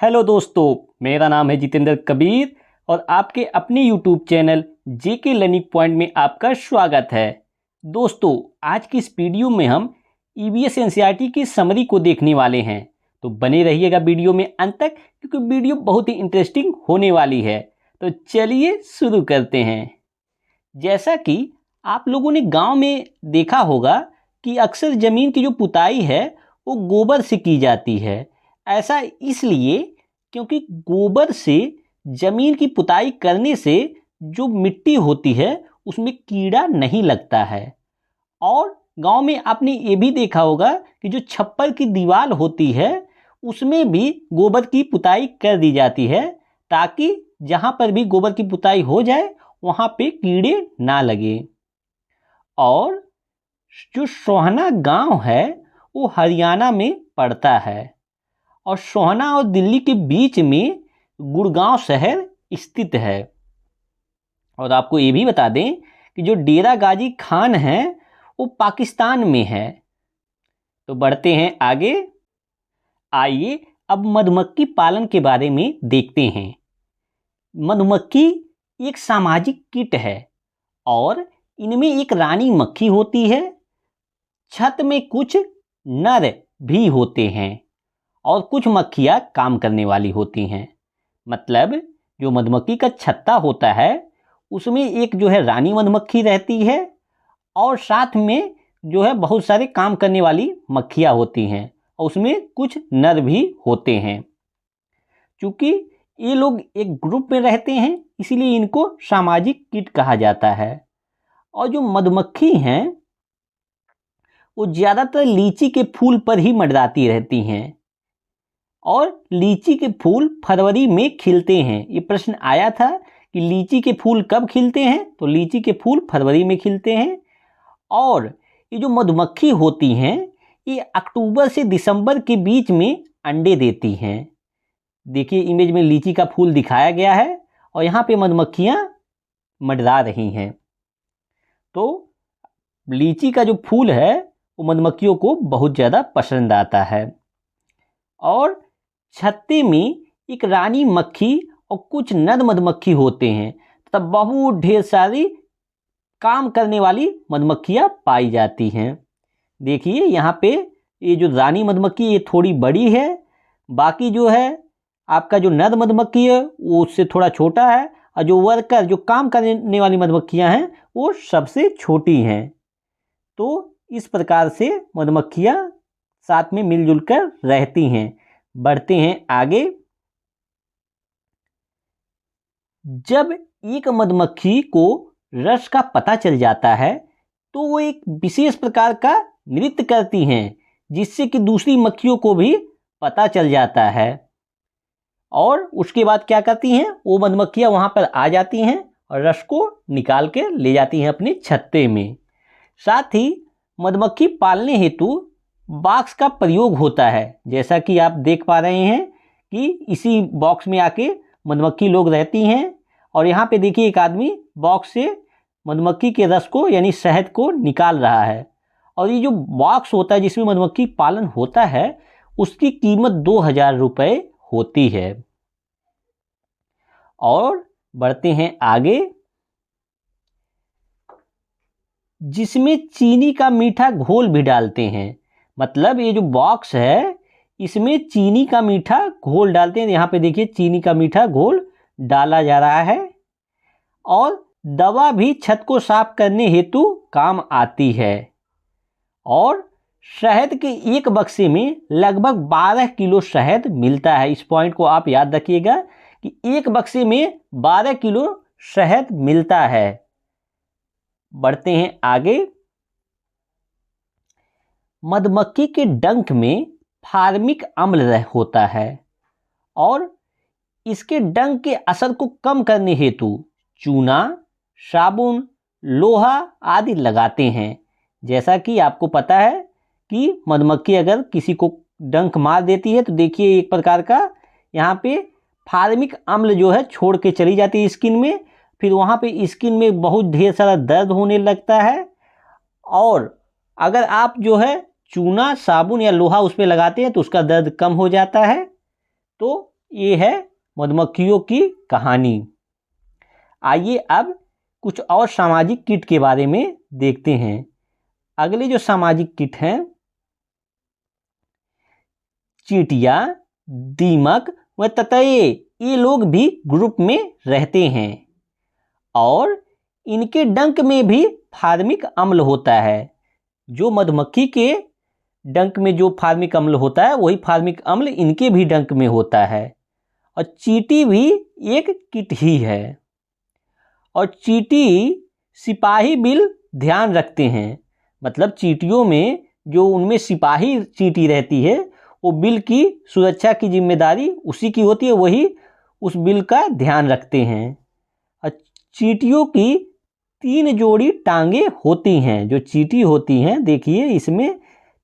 Hello दोस्तों, मेरा नाम है जितेंद्र कबीर और आपके अपने यूट्यूब चैनल जेके लर्निंग पॉइंट में आपका स्वागत है। दोस्तों, आज की इस वीडियो में हम ईवीएस एनसीईआरटी की समरी को देखने वाले हैं, तो बने रहिएगा वीडियो में अंत तक क्योंकि वीडियो बहुत ही इंटरेस्टिंग होने वाली है। तो चलिए शुरू करते हैं। जैसा कि आप लोगों ने गांव में देखा होगा कि अक्सर ज़मीन की जो पुताई है वो गोबर से की जाती है। ऐसा इसलिए क्योंकि गोबर से ज़मीन की पुताई करने से जो मिट्टी होती है उसमें कीड़ा नहीं लगता है। और गांव में आपने ये भी देखा होगा कि जो छप्पर की दीवार होती है उसमें भी गोबर की पुताई कर दी जाती है ताकि जहाँ पर भी गोबर की पुताई हो जाए वहाँ पे कीड़े ना लगे। और जो सोहना गांव है वो हरियाणा में पड़ता है और सोहना और दिल्ली के बीच में गुड़गांव शहर स्थित है। और आपको ये भी बता दें कि जो डेरा गाजी खान है वो पाकिस्तान में है। तो बढ़ते हैं आगे। आइए अब मधुमक्खी पालन के बारे में देखते हैं। मधुमक्खी एक सामाजिक कीट है और इनमें एक रानी मक्खी होती है। छत में कुछ नर भी होते हैं और कुछ मक्खियाँ काम करने वाली होती हैं। मतलब जो मधुमक्खी का छत्ता होता है उसमें एक जो है रानी मधुमक्खी रहती है और साथ में जो है बहुत सारे काम करने वाली मक्खियाँ होती हैं और उसमें कुछ नर भी होते हैं। चूँकि ये लोग एक ग्रुप में रहते हैं इसीलिए इनको सामाजिक कीट कहा जाता है। और जो मधुमक्खी हैं वो ज़्यादातर लीची के फूल पर ही मंडराती रहती हैं और लीची के फूल फरवरी में खिलते हैं। ये प्रश्न आया था कि लीची के फूल कब खिलते हैं, तो लीची के फूल फरवरी में खिलते हैं। और ये जो मधुमक्खी होती हैं ये अक्टूबर से दिसंबर के बीच में अंडे देती हैं। देखिए इमेज में लीची का फूल दिखाया गया है और यहाँ पे मधुमक्खियाँ मंडरा रही हैं। तो लीची का जो फूल है वो मधुमक्खियों को बहुत ज़्यादा पसंद आता है। और छत्ते में एक रानी मक्खी और कुछ नर मधुमक्खी होते हैं तब बहुत ढेर सारी काम करने वाली मधुमक्खियाँ पाई जाती हैं। देखिए यहाँ पे ये जो रानी मधुमक्खी ये थोड़ी बड़ी है, बाकी जो है आपका जो नर मधुमक्खी है वो उससे थोड़ा छोटा है और जो वर्कर जो काम करने वाली मधुमक्खियाँ हैं वो सबसे छोटी हैं। तो इस प्रकार से मधुमक्खियाँ साथ में मिलजुल कर रहती हैं। बढ़ते हैं आगे। जब एक मधुमक्खी को रस का पता चल जाता है तो वो एक विशेष प्रकार का नृत्य करती हैं जिससे कि दूसरी मक्खियों को भी पता चल जाता है। और उसके बाद क्या करती हैं, वो मधुमक्खियाँ वहाँ पर आ जाती हैं और रस को निकाल के ले जाती हैं अपने छत्ते में। साथ ही मधुमक्खी पालने हेतु बॉक्स का प्रयोग होता है। जैसा कि आप देख पा रहे हैं कि इसी बॉक्स में आके मधुमक्खी लोग रहती हैं और यहाँ पे देखिए एक आदमी बॉक्स से मधुमक्खी के रस को यानी शहद को निकाल रहा है। और ये जो बॉक्स होता है जिसमें मधुमक्खी पालन होता है उसकी कीमत 2000 रुपये होती है। और बढ़ते हैं आगे। जिसमें चीनी का मीठा घोल भी डालते हैं। मतलब ये जो बॉक्स है इसमें चीनी का मीठा घोल डालते हैं। यहाँ पे देखिए चीनी का मीठा घोल डाला जा रहा है। और दवा भी छत को साफ करने हेतु काम आती है। और शहद के एक बक्से में लगभग 12 किलो शहद मिलता है। इस पॉइंट को आप याद रखिएगा कि एक बक्से में 12 किलो शहद मिलता है। बढ़ते हैं आगे। मधुमक्खी के डंक में फार्मिक अम्ल होता है और इसके डंक के असर को कम करने हेतु चूना, साबुन, लोहा आदि लगाते हैं। जैसा कि आपको पता है कि मधुमक्खी अगर किसी को डंक मार देती है तो देखिए एक प्रकार का यहाँ पे फार्मिक अम्ल जो है छोड़ के चली जाती है स्किन में। फिर वहाँ पे स्किन में बहुत ढेर सारा दर्द होने लगता है। और अगर आप जो है चूना, साबुन या लोहा उस पर लगाते हैं तो उसका दर्द कम हो जाता है। तो ये है मधुमक्खियों की कहानी। आइए अब कुछ और सामाजिक कीट के बारे में देखते हैं। अगले जो सामाजिक कीट हैं, चींटियां, दीमक व ततैये, ये लोग भी ग्रुप में रहते हैं और इनके डंक में भी फार्मिक अम्ल होता है। जो मधुमक्खी के डंक में जो फार्मिक अम्ल होता है वही फार्मिक अम्ल इनके भी डंक में होता है। और चींटी भी एक कीट ही है। और चींटी सिपाही बिल ध्यान रखते हैं, मतलब चींटियों में जो उनमें सिपाही चींटी रहती है वो बिल की सुरक्षा की जिम्मेदारी उसी की होती है, वही उस बिल का ध्यान रखते हैं। और चींटियों की 3 जोड़ी टांगे होती हैं। जो चींटी होती हैं देखिए इसमें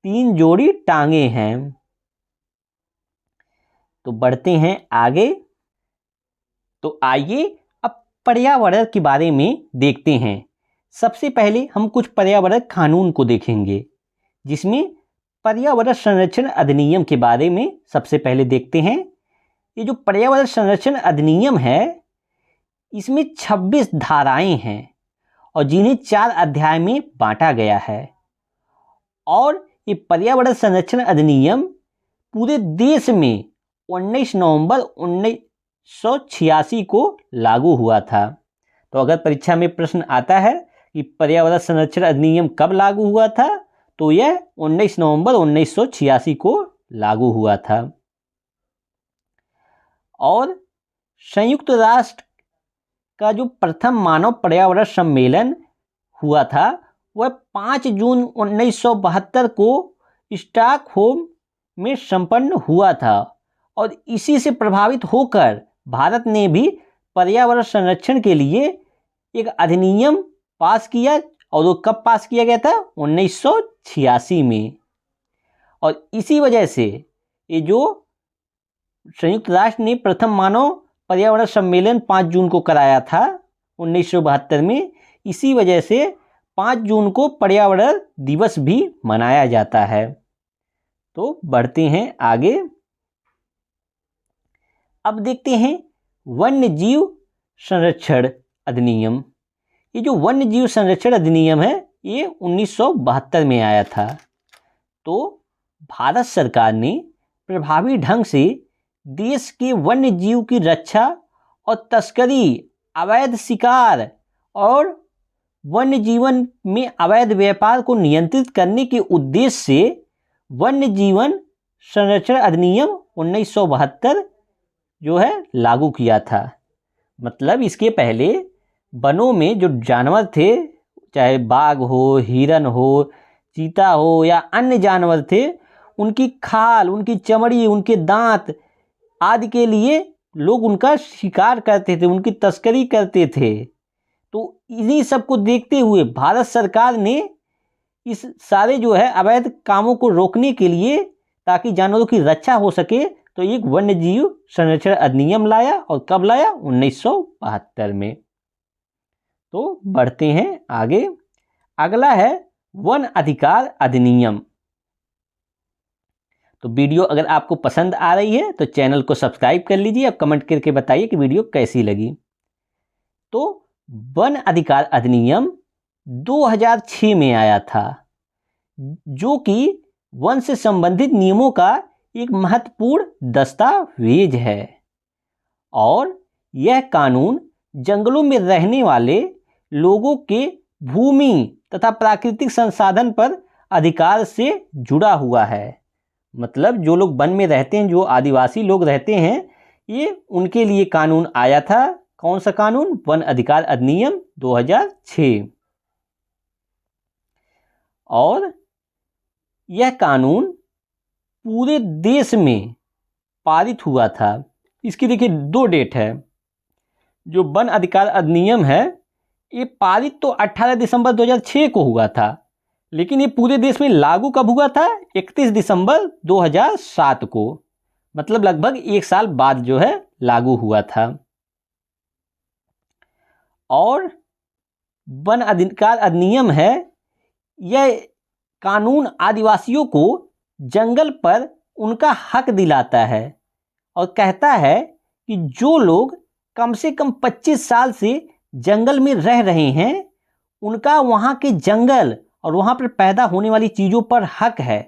3 जोड़ी टांगे हैं। तो बढ़ते हैं आगे। तो आइए अब पर्यावरण के बारे में देखते हैं। सबसे पहले हम कुछ पर्यावरण कानून को देखेंगे, जिसमें पर्यावरण संरक्षण अधिनियम के बारे में सबसे पहले देखते हैं। ये जो पर्यावरण संरक्षण अधिनियम है इसमें 26 धाराएं हैं और जिन्हें 4 अध्याय में बांटा गया है। और ये पर्यावरण संरक्षण अधिनियम पूरे देश में 19 नवंबर 1986 को लागू हुआ था। तो अगर परीक्षा में प्रश्न आता है कि पर्यावरण संरक्षण अधिनियम कब लागू हुआ था, तो यह 19 नवंबर 1986 को लागू हुआ था। और संयुक्त राष्ट्र का जो प्रथम मानव पर्यावरण सम्मेलन हुआ था वह 5 जून 1972 को स्टॉकहोम में संपन्न हुआ था। और इसी से प्रभावित होकर भारत ने भी पर्यावरण संरक्षण के लिए एक अधिनियम पास किया। और वो कब पास किया गया था? 1986 में। और इसी वजह से ये जो संयुक्त राष्ट्र ने प्रथम मानव पर्यावरण सम्मेलन 5 जून को कराया था 1972 में, इसी वजह से 5 जून को पर्यावरण दिवस भी मनाया जाता है। तो बढ़ते हैं आगे। अब देखते हैं वन्य जीव संरक्षण अधिनियम। ये जो वन्य जीव संरक्षण अधिनियम है ये 1972 में आया था। तो भारत सरकार ने प्रभावी ढंग से देश के वन्य जीव की रक्षा और तस्करी, अवैध शिकार और वन्य जीवन में अवैध व्यापार को नियंत्रित करने के उद्देश्य से वन्य जीवन संरक्षण अधिनियम 1972 जो है लागू किया था। मतलब इसके पहले वनों में जो जानवर थे, चाहे बाघ हो, हिरन हो, चीता हो या अन्य जानवर थे, उनकी खाल, उनकी चमड़ी, उनके दांत आदि के लिए लोग उनका शिकार करते थे, उनकी तस्करी करते थे। तो इन्हीं सब को देखते हुए भारत सरकार ने इस सारे जो है अवैध कामों को रोकने के लिए, ताकि जानवरों की रक्षा हो सके, तो एक वन्य जीव संरक्षण अधिनियम लाया। और कब लाया? 1972 में। तो बढ़ते हैं आगे। अगला है वन अधिकार अधिनियम। तो वीडियो अगर आपको पसंद आ रही है तो चैनल को सब्सक्राइब कर लीजिए। अब कमेंट करके बताइए कि वीडियो कैसी लगी। तो वन अधिकार अधिनियम 2006 में आया था, जो कि वन से संबंधित नियमों का एक महत्वपूर्ण दस्तावेज है। और यह कानून जंगलों में रहने वाले लोगों के भूमि तथा प्राकृतिक संसाधन पर अधिकार से जुड़ा हुआ है। मतलब जो लोग वन में रहते हैं, जो आदिवासी लोग रहते हैं, ये उनके लिए कानून आया था। कौन सा कानून? वन अधिकार अधिनियम 2006। और यह कानून पूरे देश में पारित हुआ था। इसकी देखिए 2 डेट है। जो वन अधिकार अधिनियम है ये पारित तो 18 दिसंबर 2006 को हुआ था, लेकिन ये पूरे देश में लागू कब हुआ था? 31 दिसंबर 2007 को। मतलब लगभग 1 साल बाद जो है लागू हुआ था। और वन अधिकार अधिनियम है, यह कानून आदिवासियों को जंगल पर उनका हक दिलाता है और कहता है कि जो लोग कम से कम 25 साल से जंगल में रह रहे हैं उनका वहाँ के जंगल और वहाँ पर पैदा होने वाली चीज़ों पर हक है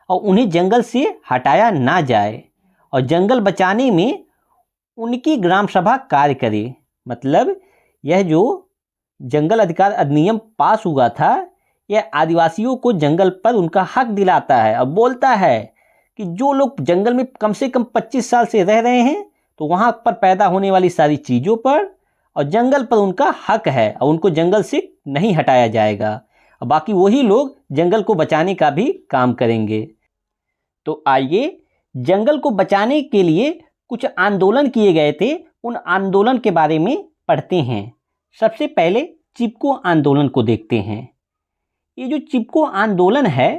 और उन्हें जंगल से हटाया ना जाए और जंगल बचाने में उनकी ग्राम सभा कार्य करे। मतलब यह जो जंगल अधिकार अधिनियम पास हुआ था यह आदिवासियों को जंगल पर उनका हक दिलाता है और बोलता है कि जो लोग जंगल में कम से कम 25 साल से रह रहे हैं तो वहाँ पर पैदा होने वाली सारी चीज़ों पर और जंगल पर उनका हक है और उनको जंगल से नहीं हटाया जाएगा और बाकी वही लोग जंगल को बचाने का भी काम करेंगे। तो आइए जंगल को बचाने के लिए कुछ आंदोलन किए गए थे, उन आंदोलन के बारे में पढ़ते हैं। सबसे पहले चिपको आंदोलन को देखते हैं। ये जो चिपको आंदोलन है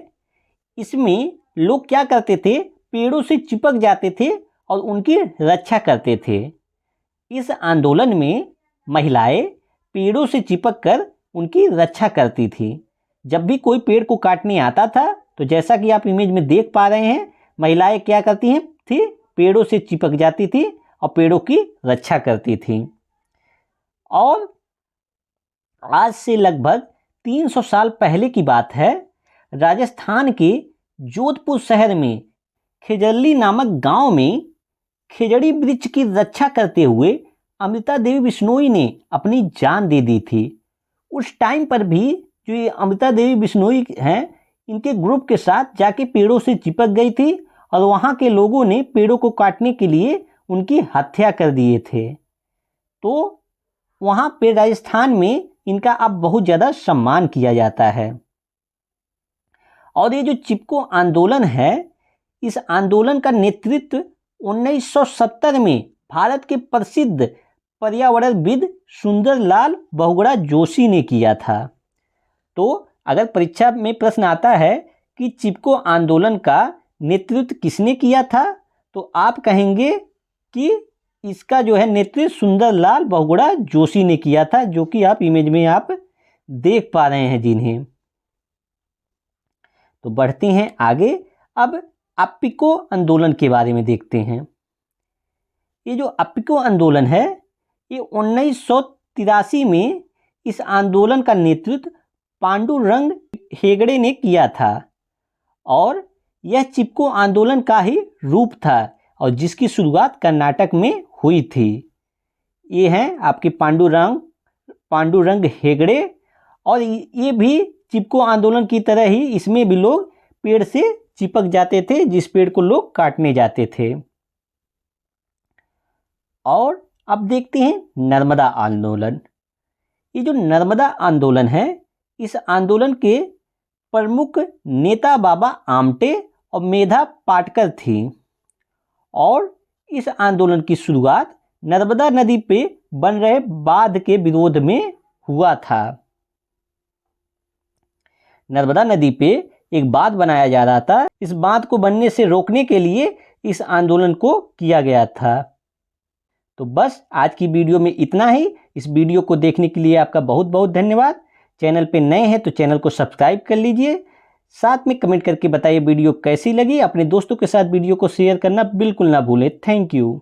इसमें लोग क्या करते थे, पेड़ों से चिपक जाते थे और उनकी रक्षा करते थे। इस आंदोलन में महिलाएं पेड़ों से चिपक कर उनकी रक्षा करती थी। जब भी कोई पेड़ को काटने आता था तो जैसा कि आप इमेज में देख पा रहे हैं महिलाएं क्या करती थी, पेड़ों से चिपक जाती थी और पेड़ों की रक्षा करती थी। और आज से लगभग 300 साल पहले की बात है, राजस्थान के जोधपुर शहर में खेजड़ली नामक गांव में खेजड़ी वृक्ष की रक्षा करते हुए अमृता देवी बिश्नोई ने अपनी जान दे दी थी। उस टाइम पर भी जो ये अमृता देवी बिश्नोई हैं इनके ग्रुप के साथ जाके पेड़ों से चिपक गई थी और वहाँ के लोगों ने पेड़ों को काटने के लिए उनकी हत्या कर दिए थे। तो वहाँ पे राजस्थान में इनका अब बहुत ज़्यादा सम्मान किया जाता है। और ये जो चिपको आंदोलन है इस आंदोलन का नेतृत्व 1970 में भारत के प्रसिद्ध पर्यावरणविद सुंदरलाल बहुगुणा जोशी ने किया था। तो अगर परीक्षा में प्रश्न आता है कि चिपको आंदोलन का नेतृत्व किसने किया था तो आप कहेंगे कि इसका जो है नेतृत्व सुंदरलाल बहुगुणा जोशी ने किया था, जो कि आप इमेज में आप देख पा रहे हैं जिन्हें। तो बढ़ते हैं आगे, अब अप्पिको आंदोलन के बारे में देखते हैं। ये जो अप्पिको आंदोलन है ये 1983 में इस आंदोलन का नेतृत्व पांडुरंग हेगड़े ने किया था और यह चिपको आंदोलन का ही रूप था और जिसकी शुरुआत कर्नाटक में हुई थी। ये हैं आपके पांडुरंग हेगड़े और ये भी चिपको आंदोलन की तरह ही इसमें भी लोग पेड़ से चिपक जाते थे जिस पेड़ को लोग काटने जाते थे। और अब देखते हैं नर्मदा आंदोलन। ये जो नर्मदा आंदोलन है इस आंदोलन के प्रमुख नेता बाबा आमटे और मेधा पाटकर थी और इस आंदोलन की शुरुआत नर्मदा नदी पे बन रहे बांध के विरोध में हुआ था। नर्मदा नदी पे एक बांध बनाया जा रहा था, इस बांध को बनने से रोकने के लिए इस आंदोलन को किया गया था। तो बस आज की वीडियो में इतना ही। इस वीडियो को देखने के लिए आपका बहुत बहुत धन्यवाद। चैनल पे नए हैं तो चैनल को सब्सक्राइब कर लीजिए, साथ में कमेंट करके बताइए वीडियो कैसी लगी। अपने दोस्तों के साथ वीडियो को शेयर करना बिल्कुल ना भूलें। Thank you.